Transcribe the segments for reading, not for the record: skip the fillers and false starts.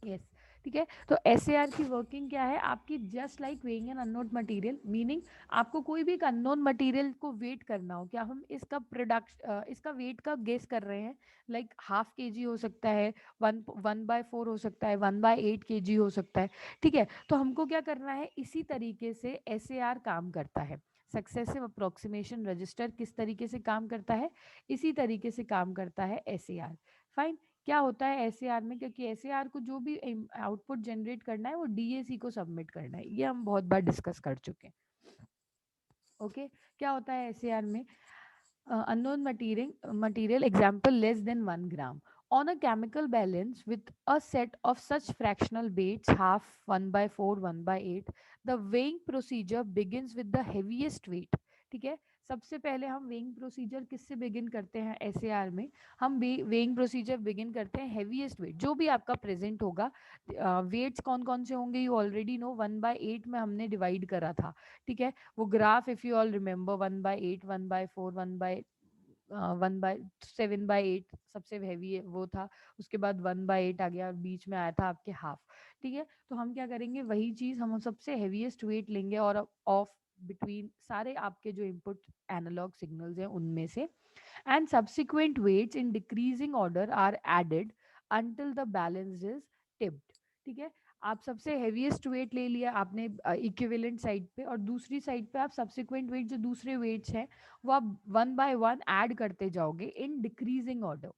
Yes, ठीक है। तो एसएआर की वर्किंग क्या है आपकी, just like weighing an unknown material, meaning आपको कोई भी एक अननोन मटेरियल को वेट करना हो, क्या हम इसका इसका वेट का गेस कर रहे हैं, लाइक हाफ के जी हो सकता है, 1/4 हो सकता है, 1/8 kg हो सकता है, ठीक है। तो हमको क्या करना है, इसी तरीके से एसएआर काम करता है। सक्सेसिव अप्रोक्सीमेशन रजिस्टर किस तरीके से काम करता है, इसी तरीके से काम करता है एसएआर। फाइन। क्या होता है एसएआर में, क्योंकि एसएआर को जो भी आउटपुट जनरेट करना है वो डीएसी को सबमिट करना है, ये हम बहुत बार डिस्कस कर चुके हैं। ओके, क्या होता है एसएआर में, unknown material example less than 1 gram on a chemical balance with a set of such fractional weights half, 1/4, 1/8, the weighing procedure begins with the heaviest weight। ठीक है, सबसे पहले हम वेइंग प्रोसीजर किससे बिगिन करते हैं एसएआर में, हम वेइंग प्रोसीजर बिगिन करते हैं हैवीएस्ट वेट जो भी आपका प्रेजेंट होगा। वेट्स कौन कौन से होंगे, यू ऑलरेडी नो, 1/8 में हमने डिवाइड करा था, ठीक है। वो graph if you all remember, 1/8, 1/4, 1/7/8 सबसे हैवी वो था, उसके बाद 1/8 आ गया और बीच में आया था आपके हाफ, ठीक है। तो हम क्या करेंगे, वही चीज हम सबसे हैवीएस्ट वेट लेंगे और ऑफ बिटवीन सारे आपके जो इनपुट एनालॉग सिग्नल्स हैं उनमें से, and subsequent weights in decreasing order are added until the balance is tipped। ठीक है, आप सबसे हेवीएस्ट वेट ले लिया आपने इक्विवेलेंट साइड पे, और दूसरी साइड पे आप सब्सिक्वेंट वेट जो दूसरे वेट्स हैं वो आप 1/1 ऐड करते जाओगे इन डिक्रीजिंग ऑर्डर।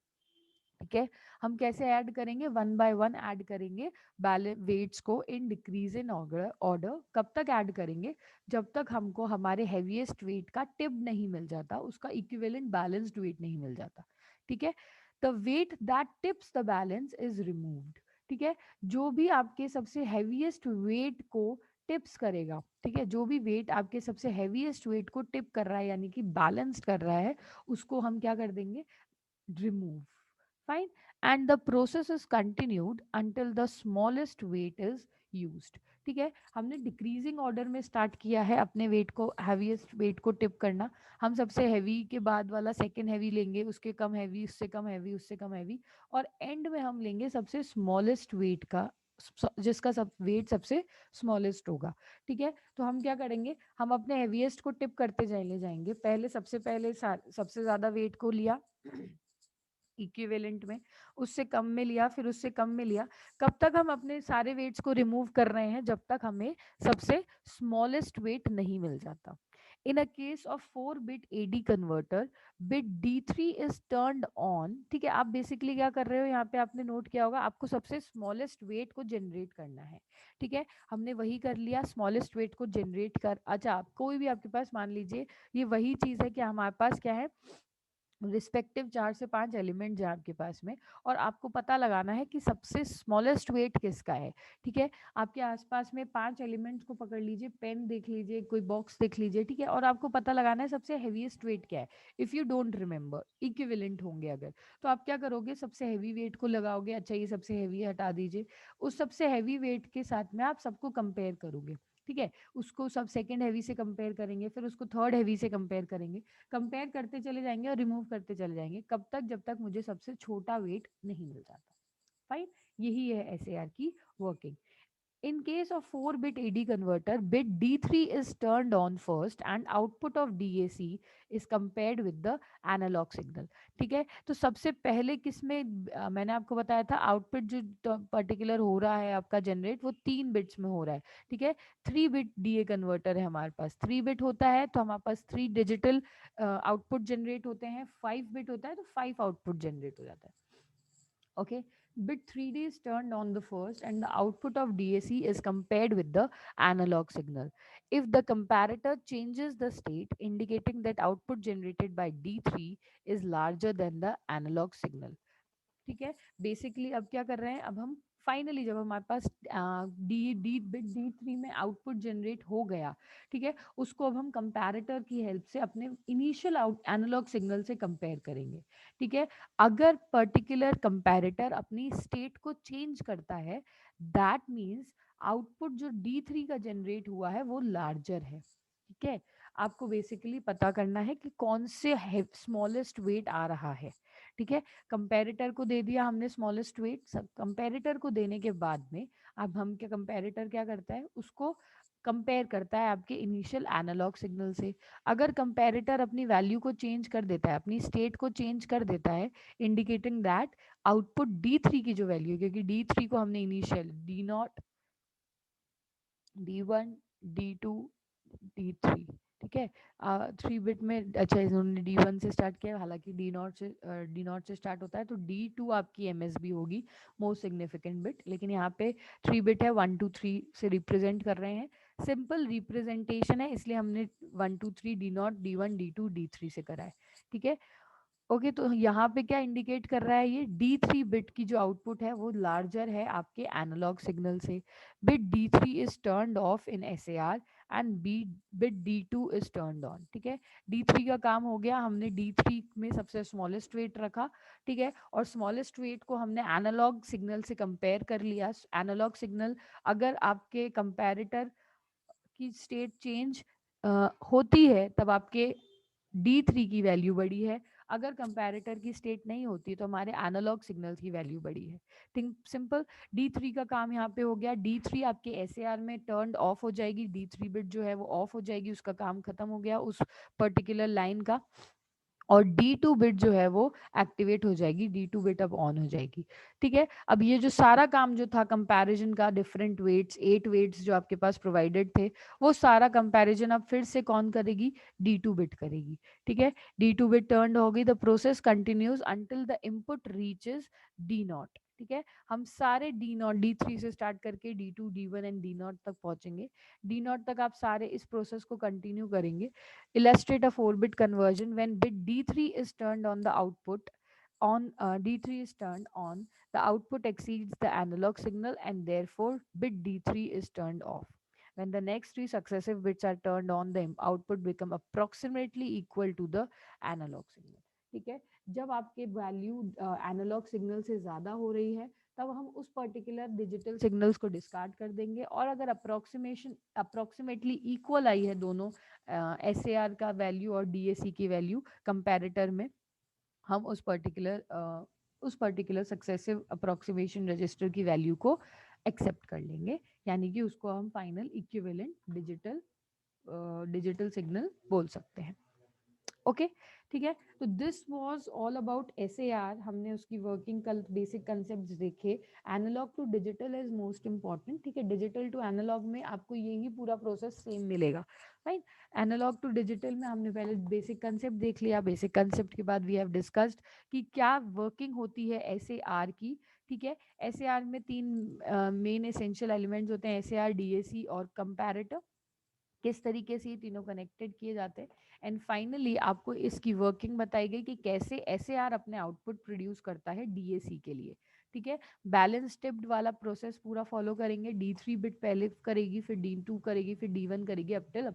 ठीक है, हम कैसे ऐड करेंगे, 1/1 ऐड करेंगे बैलेंस वेट्स को in decrease in order. Order कब तक ऐड करेंगे, जब तक हमको हमारे हैवीएस्ट वेट का टिप नहीं मिल जाता, उसका इक्विवेलेंट बैलेंस्ड वेट नहीं मिल जाता। ठीक है, the weight that tips the balance is removed. ठीक है, जो भी आपके सबसे हैवीएस्ट वेट को टिप्स करेगा, ठीक है, जो भी वेट आपके सबसे हैवीएस्ट वेट को टिप कर रहा है यानी कि बैलेंस कर रहा है, उसको हम क्या कर देंगे, remove। Fine, and the process is continued until the smallest weight is used। ठीक है, हमने डिक्रीजिंग ऑर्डर में स्टार्ट किया है अपने वेट को, हैवीएस्ट वेट को टिप करना। हम सबसे हैवी के बाद वाला सेकंड हैवी लेंगे, उसके कम हैवी, उससे कम हैवी, उससे कम हैवी, और एंड में हम लेंगे सबसे स्मॉलेस्ट वेट का, जिसका सब वेट सबसे स्मॉलेस्ट होगा। ठीक है, तो हम क्या करेंगे, हम अपने हैवीएस्ट को टिप करते चले जाएंगे, पहले सबसे पहले सबसे ज्यादा वेट को लिया इक्विवेलेंट में, उससे कम में लिया, फिर उससे कम में लिया, कब तक हम अपने सारे वेट्स को रिमूव कर रहे हैं, जब तक हमें सबसे स्मॉलेस्ट वेट नहीं मिल जाता। In a case of 4 bit AD converter, bit D3 is turned on. ठीक है, आप बेसिकली क्या कर रहे हो, यहाँ पे आपने नोट किया होगा, आपको सबसे स्मॉलेस्ट वेट को जनरेट करना है। ठीक है, हमने वही कर लिया, स्मॉलेस्ट वेट को जनरेट कर, अच्छा कोई भी आपके पास मान लीजिए ये वही चीज है कि हमारे पास क्या है, रिस्पेक्टिव 4 से 5 एलिमेंट है आपके पास में, और आपको पता लगाना है कि सबसे स्मॉलेस्ट वेट किसका है। ठीक है, आपके आसपास में 5 एलिमेंट्स को पकड़ लीजिए, पेन देख लीजिए, कोई बॉक्स देख लीजिए, ठीक है, और आपको पता लगाना है सबसे हैवीएस्ट वेट क्या है। If you don't remember, equivalent होंगे अगर, तो आप क्या करोगे, सबसे हैवी वेट को लगाओगे, अच्छा ये सबसे हैवी है हटा दीजिए, उस सबसे हैवी वेट के साथ में आप सबको कंपेयर करोगे। ठीक है, उसको सब सेकंड हैवी से कंपेयर करेंगे, फिर उसको थर्ड हैवी से कंपेयर करेंगे, कंपेयर करते चले जाएंगे और रिमूव करते चले जाएंगे, कब तक, जब तक मुझे सबसे छोटा वेट नहीं मिल जाता। फाइन, यही है एसएआर की working. In case of 4 bit AD converter, bit D3 is turned on first and output of DAC is compared with the analog signal। ठीक है, तो सबसे पहले किसमें मैंने आपको बताया था आउटपुट जो पर्टिकुलर हो रहा है आपका जनरेट, वो 3 बिट्स में हो रहा है। ठीक है, 3 बिट डीए कन्वर्टर है हमारे पास, 3 बिट होता है तो हमारे पास 3 डिजिटल आउटपुट जनरेट होते हैं, 5 बिट होता है तो 5 आउटपुट जनरेट हो जाता है। Okay, bit 3D is turned on the first and the output of DAC is compared with the analog signal. If the comparator changes the state, indicating that output generated by D3 is larger than the analog signal। ठीक है, basically अब क्या कर रहे हैं, अब हम finally जब हमारे पास डी डी बिट D3 में आउटपुट जनरेट हो गया, ठीक है, उसको अब हम कंपैरेटर की हेल्प से अपने इनिशियल एनालॉग सिग्नल से कंपेयर करेंगे। ठीक है, अगर पर्टिकुलर कंपैरेटर अपनी स्टेट को चेंज करता है, दैट मीन्स आउटपुट जो D3 का जनरेट हुआ है वो लार्जर है। ठीक है, आपको बेसिकली पता करना है कि कौन से स्मॉलेस्ट वेट आ रहा है। ठीक है, कंपैरेटर को दे दिया हमने स्मॉलेस्ट वेट। सब कंपैरेटर को देने के बाद में अब हम क्या, कंपैरेटर क्या करता है, उसको कंपेयर करता है आपके इनिशियल एनालॉग सिग्नल से। अगर कंपैरेटर अपनी वैल्यू को चेंज कर देता है, अपनी स्टेट को चेंज कर देता है, इंडिकेटिंग दैट आउटपुट D3 की जो वैल्यू है, क्योंकि D3 को हमने initial D0, D1, D2, D3, ठीक है, 3 बिट में, अच्छा इन्होंने D1 से स्टार्ट किया, हालांकि D0 से स्टार्ट होता है, तो D2 आपकी MSB होगी, मोस्ट सिग्निफिकेंट बिट, लेकिन यहाँ पे 3 बिट है, 1 2 3 से रिप्रेजेंट कर रहे हैं, सिंपल रिप्रेजेंटेशन है, इसलिए हमने 1 2 3 D0, D1, D2, D3 से करा है, ठीक है। ओके, तो यहाँ पे क्या इंडिकेट कर रहा है, ये D3 बिट की जो आउटपुट है वो लार्जर है आपके एनालॉग सिग्नल से। Bit D3 is turned of in SAR and bit D2 is turned on, ठीक है। D3 का काम हो गया, हमने D3 में सबसे स्मॉलेस्ट वेट रखा, ठीक है, और स्मॉलेस्ट वेट को हमने एनालॉग सिग्नल से कंपेयर कर लिया। एनालॉग सिग्नल, अगर आपके कंपैरेटर की स्टेट चेंज होती है तब आपके D3 की वैल्यू बड़ी है, अगर कंपैरेटर की स्टेट नहीं होती तो हमारे एनालॉग सिग्नल्स की वैल्यू बड़ी है। थिंक सिंपल, D3 का काम यहाँ पे हो गया, D3 आपके SAR में टर्न ऑफ हो जाएगी, D3 बिट जो है वो ऑफ हो जाएगी, उसका काम खत्म हो गया उस पर्टिकुलर लाइन का, और D2 बिट जो है वो एक्टिवेट हो जाएगी, D2 बिट अब ऑन हो जाएगी, ठीक है। अब ये जो सारा काम जो था कंपैरिजन का, डिफरेंट वेट्स, 8 वेट्स जो आपके पास प्रोवाइडेड थे, वो सारा कंपैरिजन अब फिर से कौन करेगी, D2 बिट करेगी, ठीक है। D2 बिट टर्न्ड होगी, the process continues until the input reaches D0, ठीक है। हम सारे D0, D3 से स्टार्ट करके D2, D1 एंड D0 तक पहुंचेंगे। D0 तक आप सारे इस प्रोसेस को कंटिन्यू करेंगे। Illustrate a 4-bit conversion when bit D3 is turned on, the output on D3 is turned on, the output exceeds the analog signal and therefore bit D3 is turned off. When the next 3 successive bits are turned on, the output become approximately equal to the analog signal. ठीक है, जब आपके value analogue signal से ज़्यादा हो रही है तब हम उस पर्टिकुलर डिजिटल सिग्नल्स को डिस्कार्ड कर देंगे, और अगर अप्रोक्सीमेटली इक्वल आई है दोनों SAR का वैल्यू और DAC की वैल्यू कंपैरेटर में, हम उस पर्टिकुलर सक्सेसिव अप्रोक्सीमेशन रजिस्टर की वैल्यू को एक्सेप्ट कर लेंगे, यानी कि उसको हम फाइनल इक्विवेलेंट डिजिटल सिग्नल बोल सकते हैं। ओके, ठीक है, तो this was all about SAR। हमने उसकी वर्किंग बेसिक कंसेप्ट देखे। Analogue to digital is most important, ठीक है, डिजिटल टू एनालॉग में आपको यही पूरा प्रोसेस सेम मिलेगा, राइट। एनालॉग टू डिजिटल में हमने पहले बेसिक कंसेप्ट देख लिया, बेसिक कंसेप्ट के बाद वी हैव डिस्कस्ड कि क्या वर्किंग होती है SAR की, ठीक है। SAR में 3 मेन एसेंशियल एलिमेंट्स होते हैं, SAR, DAC और कंपैरेटर, किस तरीके से ये तीनों कनेक्टेड किए जाते हैं, एंड फाइनली आपको इसकी वर्किंग बताई गई कि कैसे SAR अपने आउटपुट प्रोड्यूस करता है DAC के लिए, ठीक है। बैलेंस टिप्ड वाला प्रोसेस पूरा फॉलो करेंगे, D3 बिट पहले करेगी, फिर D2 करेगी, फिर D1 करेगी, अप टिल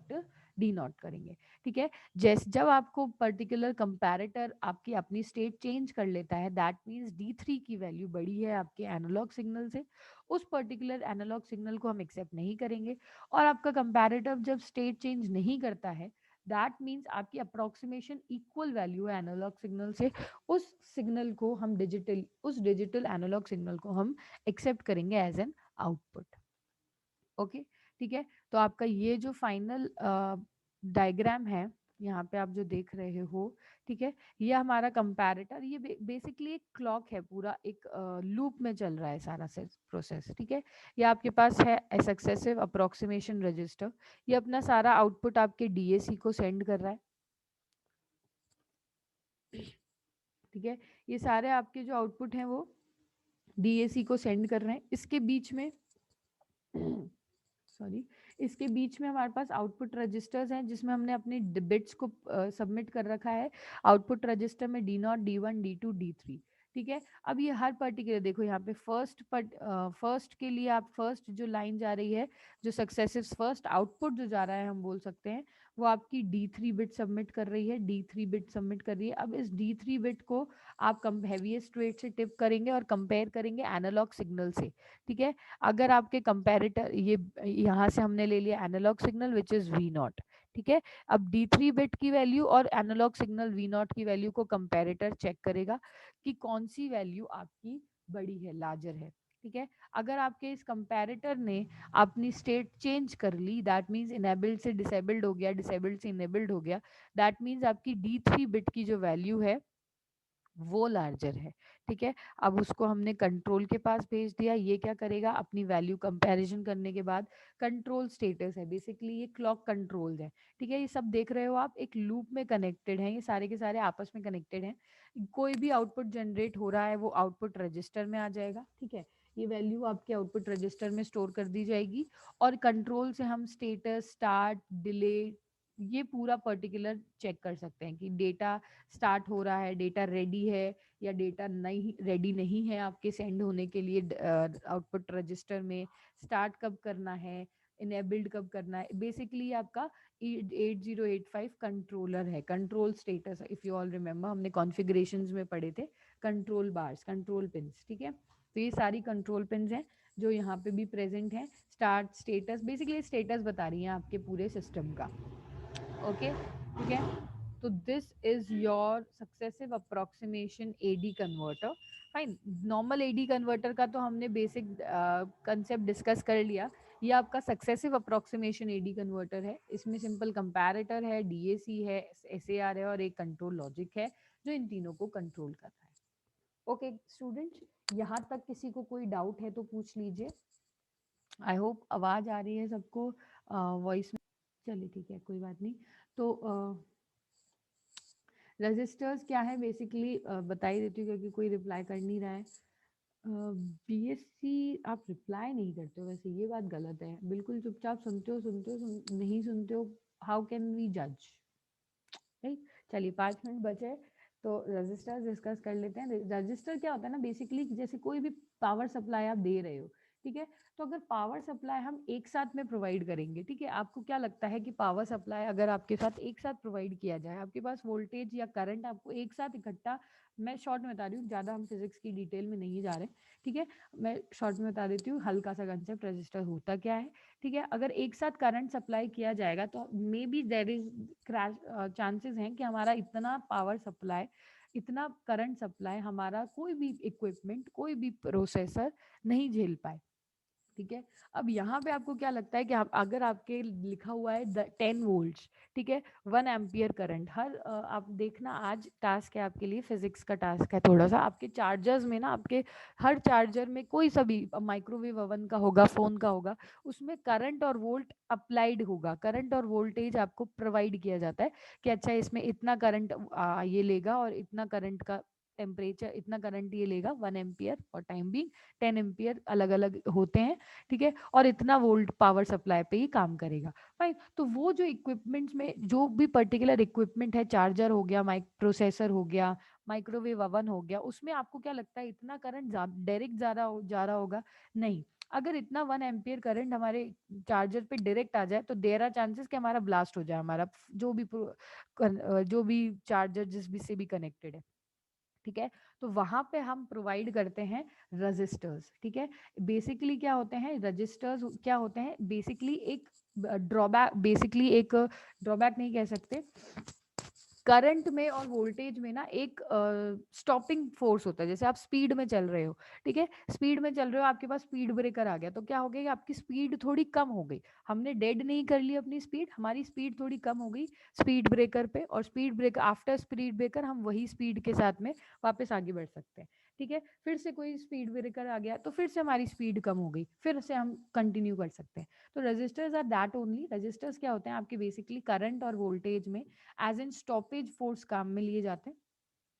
D0 करेंगे, ठीक है। जब आपको पर्टिकुलर कंपैरेटर आपकी अपनी स्टेट चेंज कर लेता है, दैट मीन्स D3 की वैल्यू बड़ी है आपके एनालॉग सिग्नल से, उस पर्टिकुलर एनालॉग सिग्नल को हम एक्सेप्ट नहीं करेंगे। और आपका कंपैरेटिव जब स्टेट चेंज नहीं करता है, दैट मीन्स आपकी अप्रोक्सीमेशन इक्वल वैल्यू है एनालॉग सिग्नल से, उस डिजिटल एनालॉग सिग्नल को हम एक्सेप्ट करेंगे एज एन आउटपुट। ओके, ठीक है, तो आपका ये जो फाइनल डायग्राम है यहाँ पे आप जो देख रहे हो, ठीक है, ये हमारा कंपैरेटर, ये बेसिकली एक क्लॉक है, पूरा एक लूप में चल रहा है सारा प्रोसेस, ठीक है। ये आपके पास है सक्सेसिव अप्रोक्सीमेशन रजिस्टर, ये अपना सारा आउटपुट आपके DAC को सेंड कर रहा है, ठीक है। ये सारे आपके जो आउटपुट हैं वो DAC को सेंड कर रहे हैं, इसके बीच में सॉरी, इसके बीच में हमारे पास आउटपुट रजिस्टर्स हैं जिसमें हमने अपने बिट्स को सबमिट कर रखा है। आउटपुट रजिस्टर में D0, D1, D2, D3, ठीक है। अब ये हर पर्टिकुलर देखो यहाँ पे फर्स्ट के लिए आप फर्स्ट जो लाइन जा रही है, जो सक्सेसिव फर्स्ट आउटपुट जो जा रहा है हम बोल सकते हैं, वो आपकी D3 बिट सबमिट कर रही है, D3 बिट सबमिट कर रही है। अब इस D3 बिट को आप कम हैवीएस्ट वेट से टिप करेंगे और कंपेयर करेंगे एनालॉग सिग्नल से, ठीक है। अगर आपके कंपैरेटर, ये यहाँ से हमने ले लिया analogue signal which is V0, ठीक है। अब D3 बिट की वैल्यू और एनालॉग सिग्नल V0 की वैल्यू को कंपैरेटर चेक करेगा कि कौन सी वैल्यू आपकी बड़ी है, लार्जर है। ठीक है। अगर आपके इस कंपैरेटर ने अपनी स्टेट चेंज कर ली, दैट मीन्स इनेबल्ड से डिसेबल्ड हो गया, डिसेबल्ड से इनेबल्ड हो गया, दैट मीन्स आपकी D3 बिट की जो वैल्यू है वो लार्जर है। ठीक है। अब उसको हमने कंट्रोल के पास भेज दिया, ये क्या करेगा, अपनी वैल्यू कंपैरिजन करने के बाद, कंट्रोल स्टेटस है बेसिकली, ये क्लॉक कंट्रोल्ड है। ठीक है। ये सब देख रहे हो आप, एक लूप में कनेक्टेड है, ये सारे के सारे आपस में कनेक्टेड हैं। कोई भी आउटपुट जनरेट हो रहा है वो आउटपुट रजिस्टर में आ जाएगा। ठीक है। ये वैल्यू आपके आउटपुट रजिस्टर में स्टोर कर दी जाएगी और कंट्रोल से हम स्टेटस, स्टार्ट, डिले, ये पूरा पर्टिकुलर चेक कर सकते हैं कि डेटा स्टार्ट हो रहा है, डेटा रेडी है या डेटा नहीं रेडी नहीं है आपके सेंड होने के लिए आउटपुट रजिस्टर में, स्टार्ट कब करना है, इनेबल्ड कब करना है। बेसिकली आपका 8085 कंट्रोलर है, control status, if you all remember हमने कॉन्फ़िगरेशंस में पढ़े थे, कंट्रोल बार्स, कंट्रोल पिंस। ठीक है। तो ये सारी कंट्रोल पिंस हैं जो यहाँ पे भी प्रेजेंट हैं। स्टार्ट, स्टेटस, बेसिकली स्टेटस बता रही हैं आपके पूरे सिस्टम का। ओके। ठीक है। तो this is your successive approximation AD converter. Fine. Normal AD converter का तो हमने बेसिक कंसेप्ट डिस्कस कर लिया। ये आपका सक्सेसिव अप्रोक्सीमेशन एडी कन्वर्टर है। इसमें सिंपल कंपैरेटर है, डीएसी है, एसएआर है और एक कंट्रोल लॉजिक है जो इन तीनों को कंट्रोल कर रहा है। ओके स्टूडेंट्स, यहाँ तक किसी को कोई डाउट है तो पूछ लीजिए। आई होप आवाज आ रही है सबको वॉइस में। चलिए ठीक है, कोई बात नहीं। तो रजिस्टर्स क्या है बेसिकली बता ही देती हूँ क्योंकि कोई रिप्लाई कर नहीं रहा है। बीएससी आप रिप्लाई नहीं करते हो, वैसे ये बात गलत है। बिल्कुल चुपचाप सुनते हो, नहीं सुनते हो, हाउ कैन वी जज, राइट। चलिए 5 मिनट बचे तो रजिस्टर डिस्कस कर लेते हैं। रजिस्टर क्या होता है ना, बेसिकली जैसे कोई भी पावर सप्लाई आप दे रहे हो, ठीक है, तो अगर पावर सप्लाई हम एक साथ में प्रोवाइड करेंगे, ठीक है, आपको क्या लगता है कि पावर सप्लाई अगर आपके साथ एक साथ प्रोवाइड किया जाए, आपके पास वोल्टेज या करंट आपको एक साथ इकट्ठा, मैं शॉर्ट में बता रही हूँ, ज़्यादा हम फिजिक्स की डिटेल में नहीं जा रहे, ठीक है, मैं शॉर्ट में बता देती हूँ हल्का सा कंसेप्ट, रजिस्टर होता क्या है। ठीक है। अगर एक साथ करंट सप्लाई किया जाएगा तो may be there is crash, chances हैं कि हमारा इतना पावर सप्लाई, इतना करंट सप्लाई हमारा कोई भी इक्विपमेंट, कोई भी प्रोसेसर नहीं झेल पाए। ठीक है। अब यहाँ पे आपको क्या लगता है कि आप अगर आपके लिखा हुआ है 10 वोल्ट्स, ठीक है, 1 एम्पियर करंट, हर आप देखना आज टास्क है आपके लिए, फिजिक्स का टास्क है थोड़ा सा, आपके चार्जर्स में ना, आपके हर चार्जर में कोई सा भी माइक्रोवेव ओवन का होगा, फोन का होगा, उसमें करंट और वोल्ट अप्लाइड होगा, करंट और वोल्टेज आपको प्रोवाइड किया जाता है कि अच्छा इसमें इतना करंट ये लेगा और इतना करंट का टेम्परेचर, इतना करंट ये लेगा 1 एम्पियर और टाइम भी 10 एम्पियर अलग अलग होते हैं। ठीक है। और इतना वोल्ट पावर सप्लाई पे ही काम करेगा। फाइन। तो वो जो इक्विपमेंट्स में जो भी पर्टिकुलर इक्विपमेंट है, चार्जर हो गया, माइक प्रोसेसर हो गया, माइक्रोवेव ओवन हो गया, उसमें आपको क्या लगता है इतना करंट डायरेक्ट जा रहा होगा? नहीं। अगर इतना 1 एम्पियर करंट हमारे चार्जर पे डायरेक्ट आ जाए तो देयर आर चांसेस कि हमारा ब्लास्ट हो जाए, हमारा जो भी चार्जर जिस भी से भी कनेक्टेड है। ठीक है। तो वहां पे हम प्रोवाइड करते हैं रजिस्टर्स। ठीक है। बेसिकली क्या होते हैं रजिस्टर्स, क्या होते हैं बेसिकली एक ड्रॉबैक, बेसिकली एक ड्रॉबैक नहीं कह सकते, करंट में और वोल्टेज में ना एक स्टॉपिंग फोर्स होता है। जैसे आप स्पीड में चल रहे हो, ठीक है, स्पीड में चल रहे हो, आपके पास स्पीड ब्रेकर आ गया तो क्या हो गया कि आपकी स्पीड थोड़ी कम हो गई, हमने डेड नहीं कर ली अपनी स्पीड, हमारी स्पीड थोड़ी कम हो गई स्पीड ब्रेकर पे, और speed breaker after speed breaker हम वही स्पीड के साथ में वापस आगे बढ़ सकते हैं। ठीक है। फिर से कोई स्पीड ब्रेकर आ गया तो फिर से हमारी स्पीड कम हो गई, फिर से हम कंटिन्यू कर सकते हैं। तो registers are that only. Registers क्या होते हैं आपके बेसिकली करंट और वोल्टेज में एज इन स्टॉपेज फोर्स काम में लिए जाते हैं।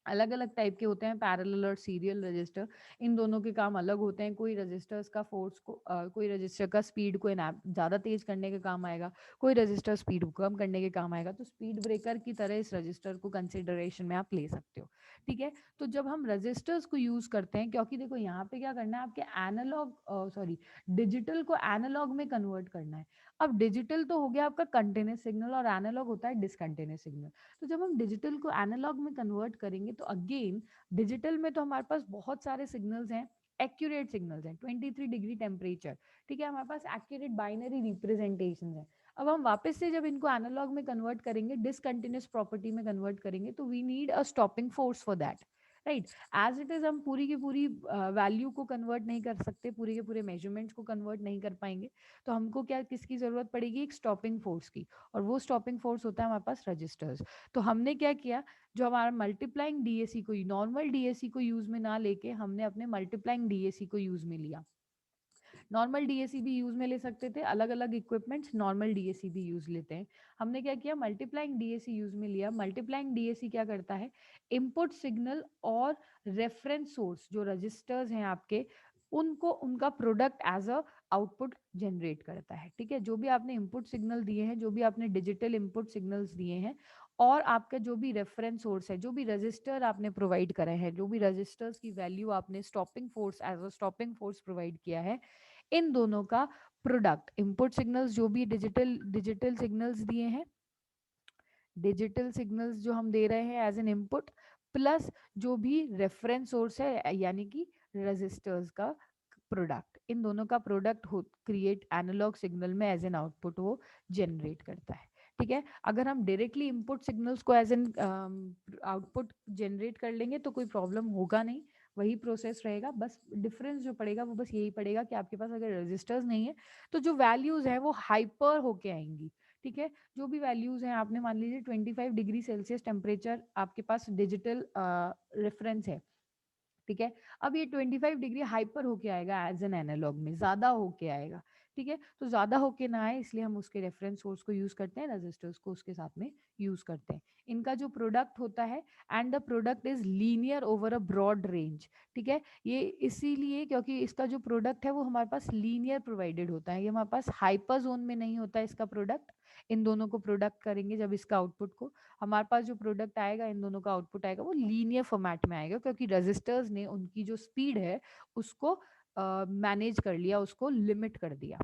अलग अलग टाइप के होते हैं, पैरेलल और सीरियल रजिस्टर, इन दोनों के काम अलग होते हैं। कोई रजिस्टर्स का फोर्स को कोई रजिस्टर का स्पीड को ज़्यादा तेज करने के काम आएगा, कोई रजिस्टर स्पीड को कम करने के काम आएगा। तो स्पीड ब्रेकर की तरह इस रजिस्टर को कंसिडरेशन में आप ले सकते हो। ठीक है। तो जब हम रजिस्टर्स को यूज़ करते हैं, क्योंकि देखो यहाँ पे क्या करना है, आपके एनालॉग सॉरी डिजिटल को एनालॉग में कन्वर्ट करना है। अब डिजिटल तो हो गया आपका कंटिन्यूस सिग्नल और एनालॉग होता है डिसकंटिन्यूस सिग्नल। तो जब हम डिजिटल को एनालॉग में कन्वर्ट करेंगे तो अगेन डिजिटल में तो हमारे पास बहुत सारे सिग्नल्स हैं, एक्यूरेट सिग्नल्स हैं, 23 डिग्री टेम्परेचर, ठीक है, हमारे पास एक्यूरेट बाइनरी रिप्रेजेंटेशन है। अब हम वापस से जब इनको एनालॉग में कन्वर्ट करेंगे, डिसकंटिन्यूस प्रॉपर्टी में कन्वर्ट करेंगे, तो we need a stopping force for that, right. As it is हम पूरी की पूरी वैल्यू को कन्वर्ट नहीं कर सकते, पूरे के पूरे मेजरमेंट्स को कन्वर्ट नहीं कर पाएंगे, तो हमको क्या किसकी जरूरत पड़ेगी, एक स्टॉपिंग फोर्स की, और वो स्टॉपिंग फोर्स होता है हमारे पास रजिस्टर्स। तो हमने क्या किया, जो हमारा मल्टीप्लाइंग डीएसी को, नॉर्मल डीएसी को यूज में ना लेके हमने अपने मल्टीप्लाइंग डीएसी को यूज में लिया। नॉर्मल डीएसी भी यूज में ले सकते थे, अलग अलग इक्विपमेंट्स नॉर्मल डीएसी भी यूज लेते हैं। हमने क्या किया, मल्टीप्लाइंग डीएसी यूज में लिया। मल्टीप्लाइंग डीएसी क्या करता है, इनपुट सिग्नल और रेफरेंस सोर्स जो रजिस्टर्स हैं आपके, उनको उनका product as a output generate करता है, ठीक है। जो भी आपने इनपुट सिग्नल दिए हैं, जो भी आपने डिजिटल इनपुट सिग्नल्स दिए हैं, और आपका जो भी रेफरेंस सोर्स है, जो भी रजिस्टर आपने प्रोवाइड करे हैं, जो भी रजिस्टर्स की वैल्यू आपने stopping force as a stopping force provide किया है, इन दोनों का प्रोडक्ट, इनपुट सिग्नल्स जो भी डिजिटल डिजिटल सिग्नल्स दिए हैं, डिजिटल सिग्नल्स जो हम दे रहे हैं एज एन इनपुट, प्लस जो भी रेफरेंस सोर्स है यानी कि रजिस्टर्स का प्रोडक्ट, इन दोनों का प्रोडक्ट हो क्रिएट एनालॉग सिग्नल में एज एन आउटपुट वो जनरेट करता है, ठीक है। अगर हम डायरेक्टली इनपुट सिग्नल्स को एज एन आउटपुट जनरेट कर लेंगे तो कोई प्रॉब्लम होगा नहीं, वही प्रोसेस रहेगा, बस डिफरेंस जो पड़ेगा वो बस यही पड़ेगा कि आपके पास अगर रजिस्टर्स नहीं है तो जो वैल्यूज है वो हाइपर होके आएंगी, ठीक है। जो भी वैल्यूज हैं, आपने मान लीजिए 25 डिग्री सेल्सियस टेम्परेचर आपके पास डिजिटल रेफरेंस है, ठीक है। अब ये 25 डिग्री हाइपर होके आएगा एज एन एनालॉग में, ज्यादा होके आएगा, ठीक है। तो ज्यादा होके ना आए इसलिए हम उसके रेफरेंस सोर्स को यूज करते हैं, रजिस्टर्स को उसके साथ में यूज करते हैं। इनका जो प्रोडक्ट होता है, and the product is linear over a broad range, ठीक है। ये इसीलिए क्योंकि इसका जो प्रोडक्ट है वो हमारे पास लीनियर प्रोवाइडेड होता है, ये हमारे पास हाइपर जोन में नहीं होता है इसका प्रोडक्ट। इन दोनों को प्रोडक्ट करेंगे जब इसका आउटपुट को, हमारे पास जो प्रोडक्ट आएगा, इन दोनों का आउटपुट आएगा, वो लीनियर फॉर्मेट में आएगा, क्योंकि रजिस्टर्स ने उनकी जो स्पीड है उसको मैनेज कर लिया, उसको लिमिट कर दिया,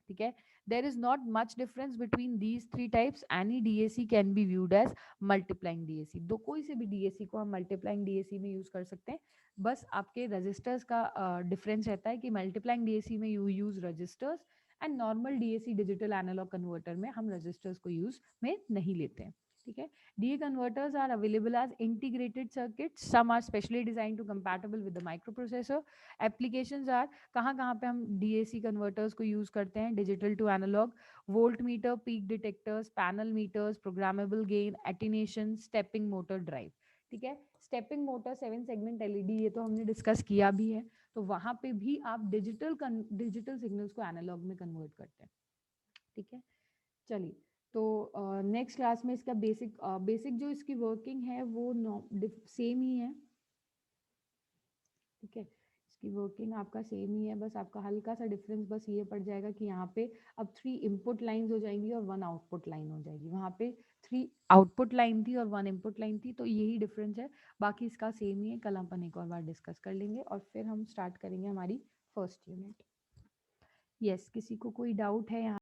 ठीक है। There is not much difference between these three types, any DAC can be viewed as multiplying DAC, दो कोई से भी डीएसी को हम मल्टीप्लाइंग डीएसी में यूज कर सकते हैं। बस आपके रजिस्टर्स का डिफरेंस रहता है कि मल्टीप्लाइंग डीएसी में you use registers, and normal DAC digital analogue converter में हम रजिस्टर्स को यूज में नहीं लेते हैं, ठीक है। DA converters are available as integrated circuits. Some are specially designed to compatible with the microprocessor. Applications are कहाँ कहाँ पे हम DAC कन्वर्टर्स को यूज करते हैं, digital to analog, volt meter, peak detectors, panel meters, programmable gain, attenuation, stepping motor drive, ठीक है। Stepping motor 7 segment LED, ये तो हमने डिस्कस किया भी है, तो वहां पे भी आप डिजिटल सिग्नल्स को एनालॉग में कन्वर्ट करते हैं, ठीक है। चलिए, तो नेक्स्ट क्लास में इसका बेसिक जो इसकी वर्किंग है वो सेम ही है, ठीक है। इसकी वर्किंग आपका सेम ही है, बस आपका हल्का सा डिफरेंस बस ये पड़ जाएगा कि यहाँ पे अब 3 इनपुट लाइंस हो जाएंगी और 1 आउटपुट लाइन हो जाएगी, वहाँ पे 3 आउटपुट लाइन थी और 1 इनपुट लाइन थी, तो यही डिफरेंस है, बाकी इसका सेम ही है। कल अपन एक और बार डिस्कस कर लेंगे और फिर हम स्टार्ट करेंगे हमारी फर्स्ट यूनिट। यस, किसी को कोई डाउट है यहाँ?